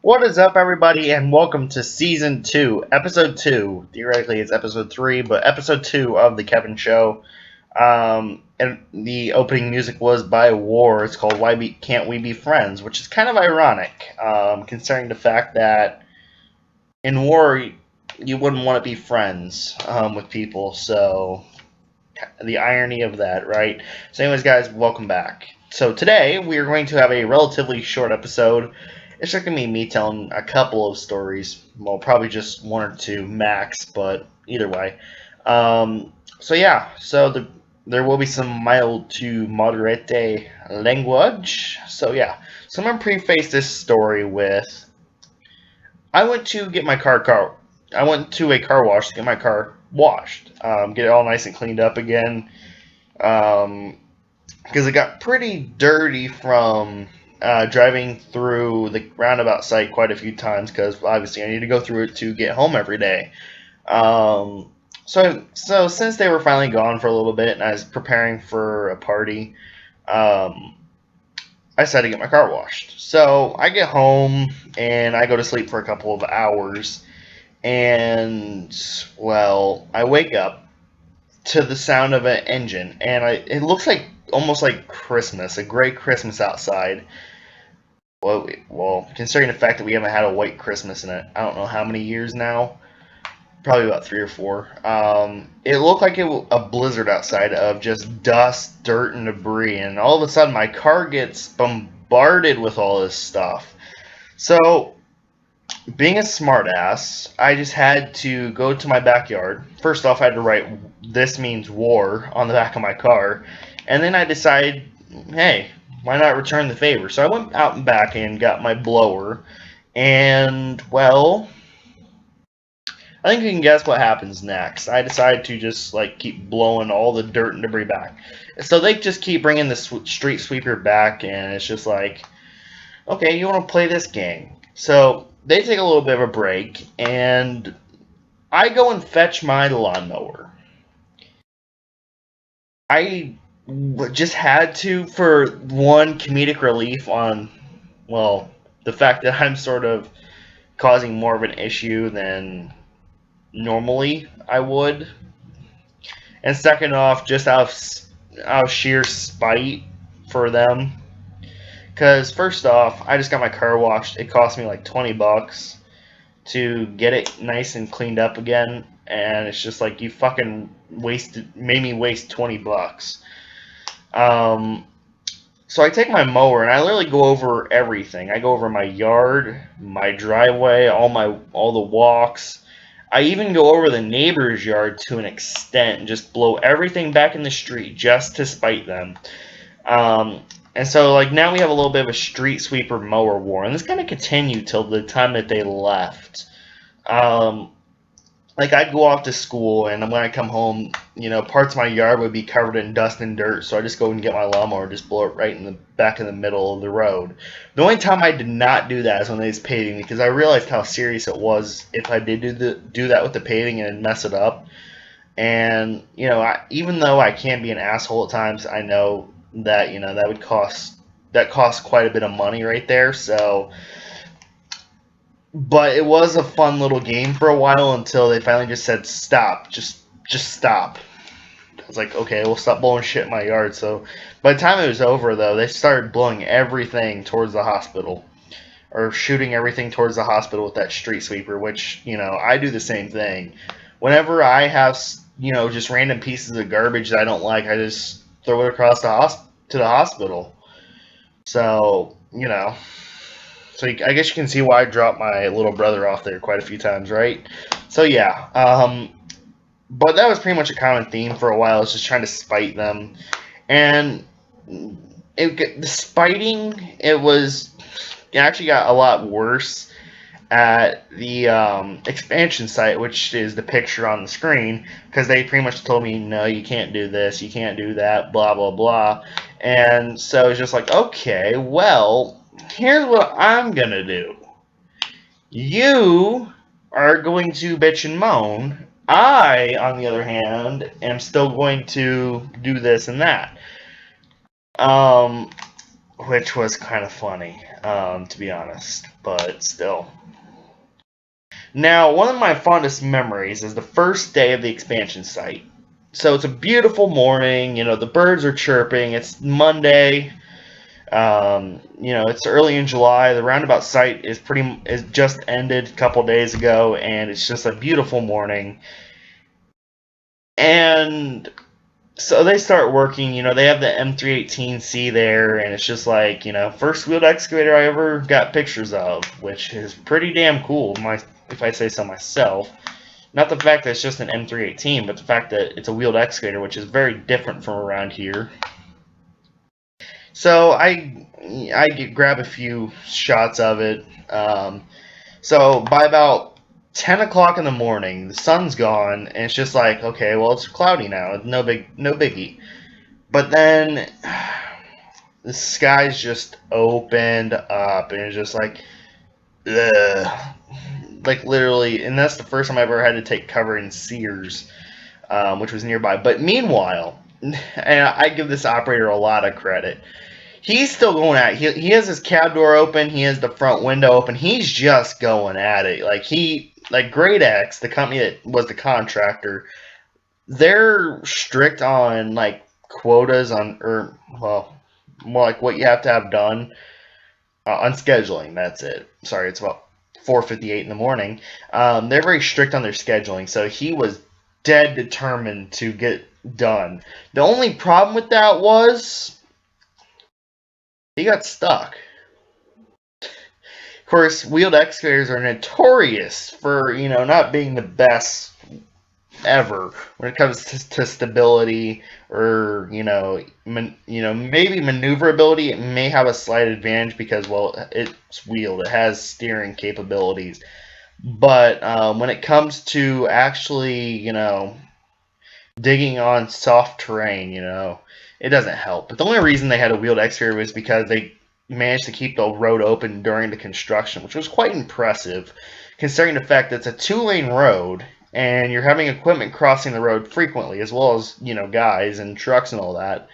What is up, everybody, and welcome to Season 2, Episode 2. Theoretically, it's Episode 3, but Episode 2 of The Kevin Show. And the opening music was by War. It's called Can't We Be Friends, which is kind of ironic, considering the fact that in War, you wouldn't want to be friends with people, so the irony of that, right? So anyways, guys, welcome back. So today, we are going to have a relatively short episode. It's just going to be me telling a couple of stories. Well, probably just one or two max, but either way. There will be some mild to moderate language. So I'm going to preface this story with I went to get my car. I went to a car wash to get my car washed, get it all nice and cleaned up again, because it got pretty dirty from driving through the roundabout site quite a few times. Because obviously I need to go through it to get home every day. So since they were finally gone for a little bit, and I was preparing for a party, I decided to get my car washed. So I get home and I go to sleep for a couple of hours. And, well, I wake up to the sound of an engine. And it looks like almost like Christmas, a gray Christmas outside. Well, considering the fact that we haven't had a white Christmas in I don't know how many years now. Probably about 3 or 4. It looked like a blizzard outside of just dust, dirt, and debris, and all of a sudden my car gets bombarded with all this stuff. So, being a smartass, I just had to go to my backyard. First off, I had to write "This means war" on the back of my car, and then I decided, hey, why not return the favor? So I went out and back and got my blower, and well, I think you can guess what happens next. I decided to just keep blowing all the dirt and debris back. So they just keep bringing the street sweeper back, and it's just like, okay, you want to play this game. So they take a little bit of a break, and I go and fetch my lawnmower. I just had to, for one, comedic relief on, well, the fact that I'm sort of causing more of an issue than normally I would. And second off, just out of sheer spite for them. Because first off, I just got my car washed. It cost me like $20 to get it nice and cleaned up again. And it's just like, you fucking made me waste $20. So I take my mower and I literally go over everything. I go over my yard, my driveway, all the walks. I even go over the neighbor's yard to an extent and just blow everything back in the street just to spite them. And so now we have a little bit of a street sweeper mower war, and this kind of continued till the time that they left. I'd go off to school, and when I come home, parts of my yard would be covered in dust and dirt, so I just go and get my lawnmower and just blow it right in the back in the middle of the road. The only time I did not do that is when they was paving, because I realized how serious it was if I did do that with the paving and mess it up. And even though I can be an asshole at times, I know that that costs quite a bit of money right there. So. But it was a fun little game for a while until they finally just said, stop, just stop. I was like, okay, we'll stop blowing shit in my yard. So by the time it was over, though, they started blowing everything towards the hospital. Or shooting everything towards the hospital with that street sweeper, which, I do the same thing. Whenever I have, just random pieces of garbage that I don't like, I just throw it across to the hospital. So, So I guess you can see why I dropped my little brother off there quite a few times, right? So yeah, but that was pretty much a common theme for a while. It's just trying to spite them, and the spiting it actually got a lot worse at the expansion site, which is the picture on the screen, because they pretty much told me, no, you can't do this, you can't do that, blah blah blah, and so it's just like, okay, well. Here's what I'm gonna do. You are going to bitch and moan. I, on the other hand, am still going to do this and that. Which was kind of funny. to be honest, but still. Now, one of my fondest memories is the first day of the expansion site. So it's a beautiful morning, the birds are chirping, it's Monday, it's early in July, the roundabout site is just ended a couple days ago, and it's just a beautiful morning. And so they start working, they have the M318C there, and it's just like, first wheeled excavator I ever got pictures of, which is pretty damn cool, if I say so myself. Not the fact that it's just an M318, but the fact that it's a wheeled excavator, which is very different from around here. So I grab a few shots of it. So by about 10 o'clock in the morning, the sun's gone, and it's just like, okay, well, it's cloudy now. No biggie. But then the skies just opened up, and it's just like, ugh. Like literally, and that's the first time I ever had to take cover in Sears, which was nearby. But meanwhile, and I give this operator a lot of credit. He's still going at it. He has his cab door open. He has the front window open. He's just going at it. Like Great X, the company that was the contractor, they're strict on like quotas or more like what you have to have done on scheduling. That's it. Sorry, it's about 4:58 in the morning. They're very strict on their scheduling, so he was dead determined to get done. The only problem with that was he got stuck. Of course, wheeled excavators are notorious for not being the best ever when it comes to stability or maybe maneuverability. It may have a slight advantage because it's wheeled, it has steering capabilities, but when it comes to actually digging on soft terrain, it doesn't help. But the only reason they had a wheeled excavator was because they managed to keep the road open during the construction, which was quite impressive considering the fact that it's a 2-lane road and you're having equipment crossing the road frequently, as well as guys and trucks and all that.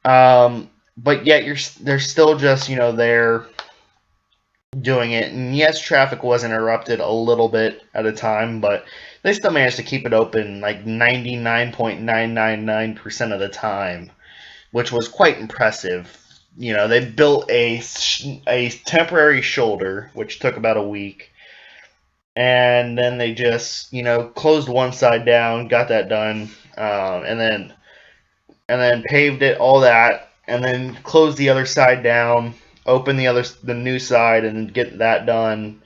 But yet they're still just there doing it. And yes, traffic was interrupted a little bit at a time, but they still managed to keep it open like 99.999% of the time, which was quite impressive. They built a temporary shoulder, which took about a week, and then they just closed one side down, got that done, and then paved it, all that, and then closed the other side down, open the new side, and get that done.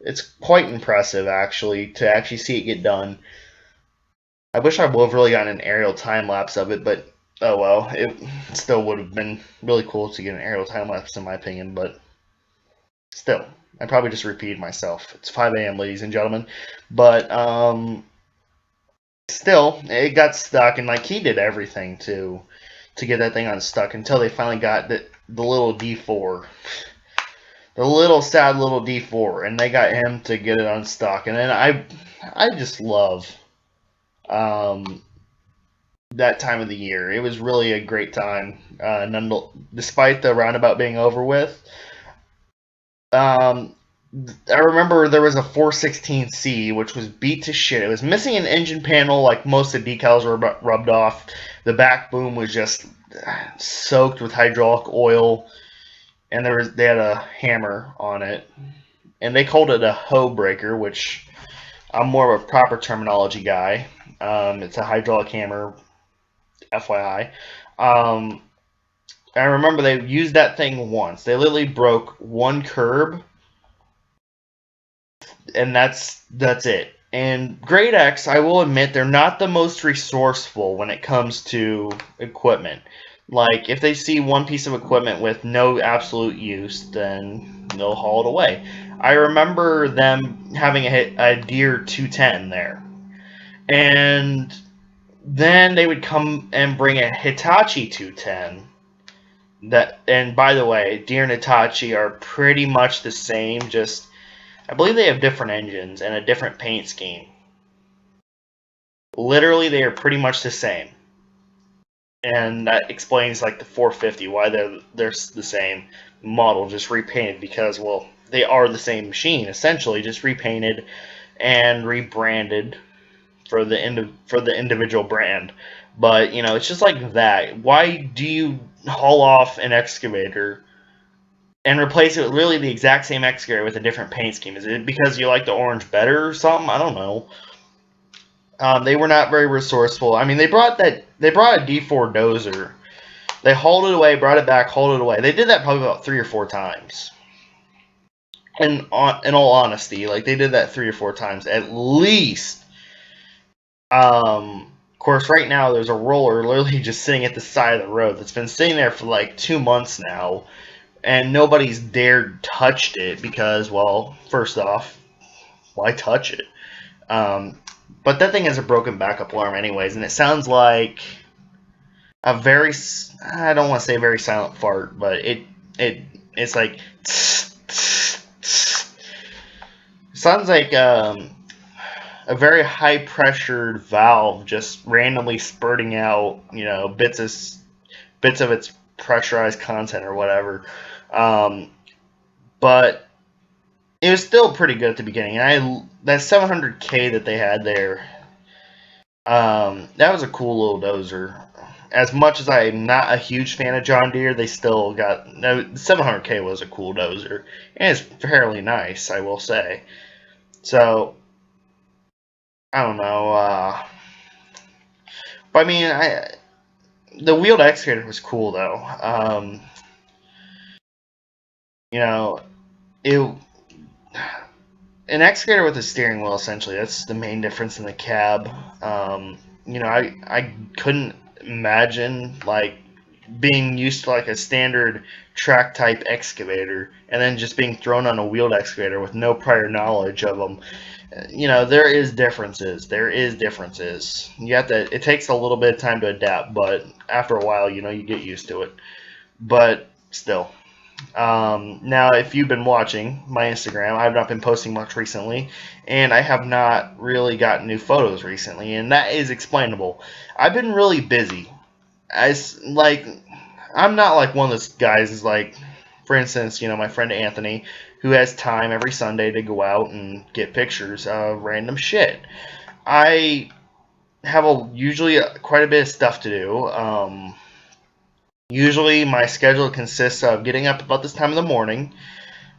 It's quite impressive actually to actually see it get done. I wish I would have really gotten an aerial time lapse of it, but oh well, it still would have been really cool to get an aerial time lapse in my opinion, but still, I probably just repeated myself. It's 5 a.m., ladies and gentlemen, but still, it got stuck, and like he did everything to get that thing unstuck until they finally got the little D4, the little sad little D4, and they got him to get it unstuck. And then I just love that time of the year. It was really a great time. Despite the roundabout being over with, I remember there was a 416C which was beat to shit. It was missing an engine panel, like most of the decals were rubbed off. The back boom was just soaked with hydraulic oil, and they had a hammer on it, and they called it a hoe breaker, which I'm more of a proper terminology guy. It's a hydraulic hammer, FYI. I remember they used that thing once. They literally broke one curb, and that's it. And Great X, I will admit, they're not the most resourceful when it comes to equipment. Like, if they see one piece of equipment with no absolute use, then they'll haul it away. I remember them having a Deere 210 there. And then they would come and bring a Hitachi 210. And by the way, Deere and Hitachi are pretty much the same, just I believe they have different engines and a different paint scheme. Literally, they are pretty much the same. and that explains like the 450 why they're the same model, just repainted, because well they are the same machine essentially, just repainted and rebranded for the individual brand. But you know, it's just like that. Why do you haul off an excavator and replace it with really the exact same excavator with a different paint scheme? Is it because you like the orange better or something? I don't know. They were not very resourceful. I mean, they brought a D4 dozer. They hauled it away, brought it back, hauled it away. They did that probably about 3 or 4 times. And in all honesty, like they did that 3 or 4 times at least. Of course, right now there's a roller literally just sitting at the side of the road that's been sitting there for like 2 months now, and nobody's dared touched it because, well, first off, why touch it? Um, but that thing has a broken backup alarm, anyways, and it sounds like a very, I don't want to say very silent fart, but it it's like sounds like a very high pressured valve just randomly spurting out, you know, bits of its pressurized content or whatever. Um, but it was still pretty good at the beginning. And that 700K that they had there, that was a cool little dozer. As much as I'm not a huge fan of John Deere, they still got, no, 700K was a cool dozer, and it's fairly nice, I will say. So I don't know. But I mean, the wheeled excavator was cool though. You know, it an excavator with a steering wheel essentially. That's the main difference in the cab. You know, I couldn't imagine like being used to like a standard track type excavator and then just being thrown on a wheeled excavator with no prior knowledge of them. You know, there is differences. There is differences. You have to. It takes a little bit of time to adapt, but after a while, you know, you get used to it. But still, now, if you've been watching my Instagram, I've not been posting much recently, and I have not really gotten new photos recently, and that is explainable. I've been really busy. As like, I'm not like one of those guys. Is like, for instance, you know, my friend Anthony, who has time every Sunday to go out and get pictures of random shit. I have usually quite a bit of stuff to do. Usually, my schedule consists of getting up about this time in the morning,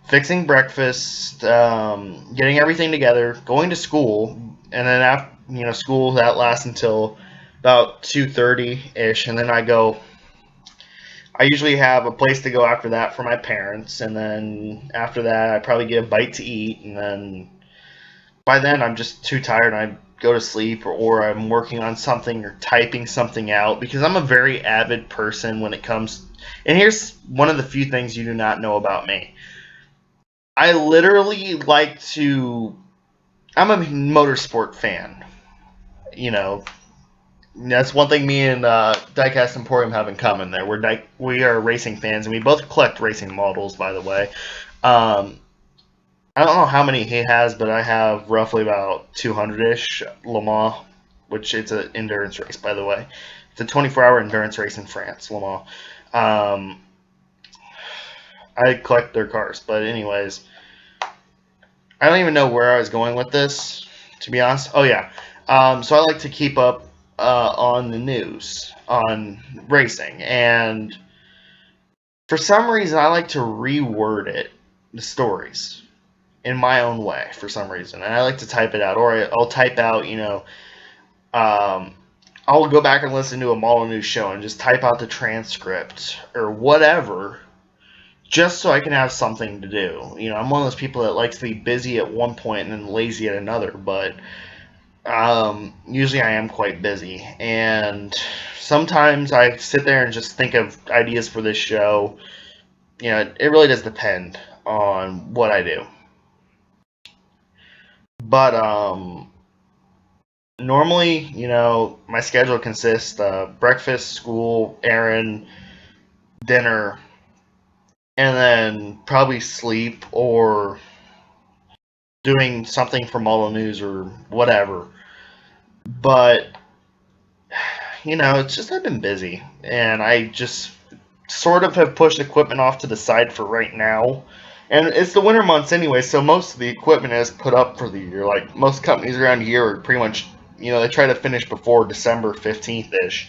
fixing breakfast, getting everything together, going to school, and then after school that lasts until about 2:30 ish, and then I go. I usually have a place to go after that for my parents, and then after that, I probably get a bite to eat, and then by then I'm just too tired and I go to sleep, or I'm working on something or typing something out because I'm a very avid person when it comes. And here's one of the few things you do not know about me. I literally like to. I'm a motorsport fan. You know, that's one thing me and Diecast Emporium have in common. There, we are racing fans, and we both collect racing models. By the way, um, I don't know how many he has, but I have roughly about 200-ish Le Mans, which it's an endurance race, by the way. It's a 24-hour endurance race in France, Le Mans. Um, I collect their cars, but anyways, I don't even know where I was going with this, to be honest. Oh yeah, so I like to keep up on the news on racing, and for some reason, I like to reword it, the stories, in my own way for some reason, and I like to type it out, or I'll type out, um, I'll go back and listen to a Mall News show and just type out the transcript or whatever, just so I can have something to do. You know, I'm one of those people that likes to be busy at one point and then lazy at another, but usually I am quite busy, and sometimes I sit there and just think of ideas for this show. You know, it really does depend on what I do. But normally, my schedule consists of breakfast, school, errand, dinner, and then probably sleep or doing something for Molo News or whatever. But it's just I've been busy, and I just sort of have pushed equipment off to the side for right now. And it's the winter months anyway, so most of the equipment is put up for the year. Like most companies around here are pretty much, they try to finish before December 15th ish,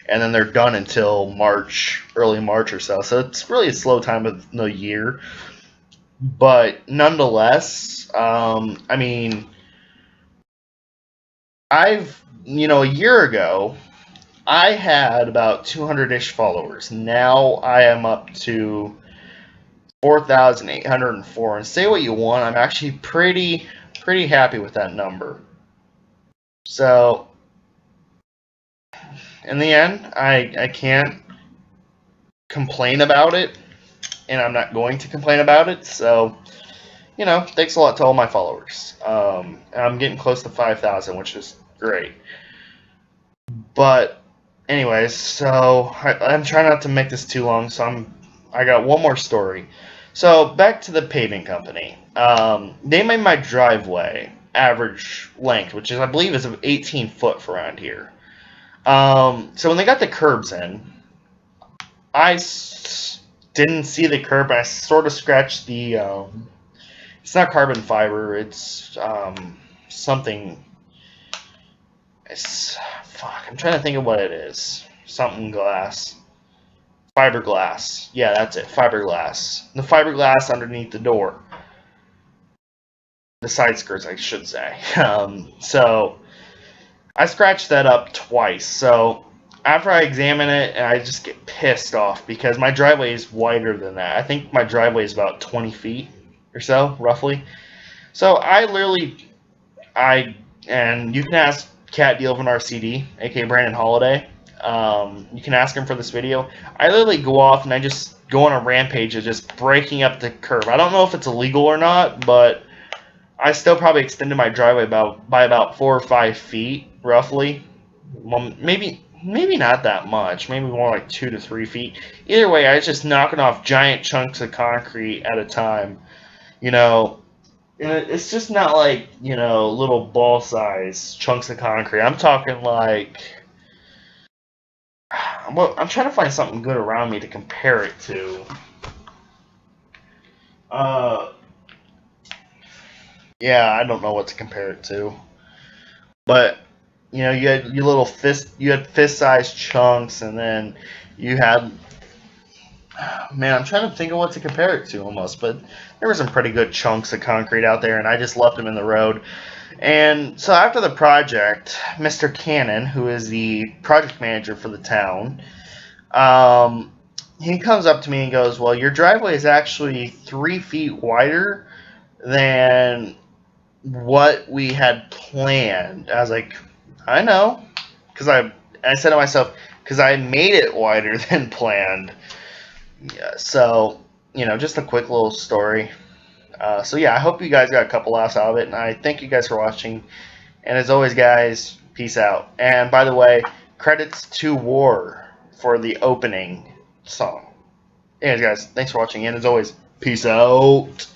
and then they're done until March, early March or so. So it's really a slow time of the year. But nonetheless, I mean, a year ago, I had about 200-ish followers. Now I am up to 4,804. And say what you want, I'm actually pretty happy with that number. So in the end, I can't complain about it, and I'm not going to complain about it. So thanks a lot to all my followers. I'm getting close to 5,000, which is great. But anyways, so I'm trying not to make this too long. So I got one more story. So back to the paving company. They made my driveway average length, which I believe is 18 foot for around here. So when they got the curbs in, didn't see the curb. I sort of scratched the. It's not carbon fiber. It's something. Fuck. I'm trying to think of what it is. Something glass. Fiberglass. Yeah, that's it. Fiberglass. The fiberglass underneath the door. The side skirts, I should say. So I scratched that up twice. So after I examine it, and I just get pissed off because my driveway is wider than that. I think my driveway is about 20 feet or so, roughly. So and you can ask Cat Dealvin RCD, aka Brandon Holiday. You can ask him for this video. I literally go off and I just go on a rampage of just breaking up the curb. I don't know if it's illegal or not, but I still probably extended my driveway by about 4 or 5 feet, roughly. Well, maybe not that much. Maybe more like 2 to 3 feet. Either way, I was just knocking off giant chunks of concrete at a time. And it's just not like little ball size chunks of concrete. I'm talking like. Well, I'm trying to find something good around me to compare it to. Yeah, I don't know what to compare it to. But you had you had fist-sized chunks, and then you had. Man, I'm trying to think of what to compare it to almost, but there were some pretty good chunks of concrete out there, and I just left them in the road. And so after the project, Mr. Cannon, who is the project manager for the town, he comes up to me and goes, "Well, your driveway is actually 3 feet wider than what we had planned." I was like, "I know," because I said to myself, because I made it wider than planned. Yeah, so just a quick little story. So yeah, I hope you guys got a couple laughs out of it, and I thank you guys for watching. And as always, guys, peace out. And by the way, credits to War for the opening song. Anyways, guys, thanks for watching, and as always, peace out.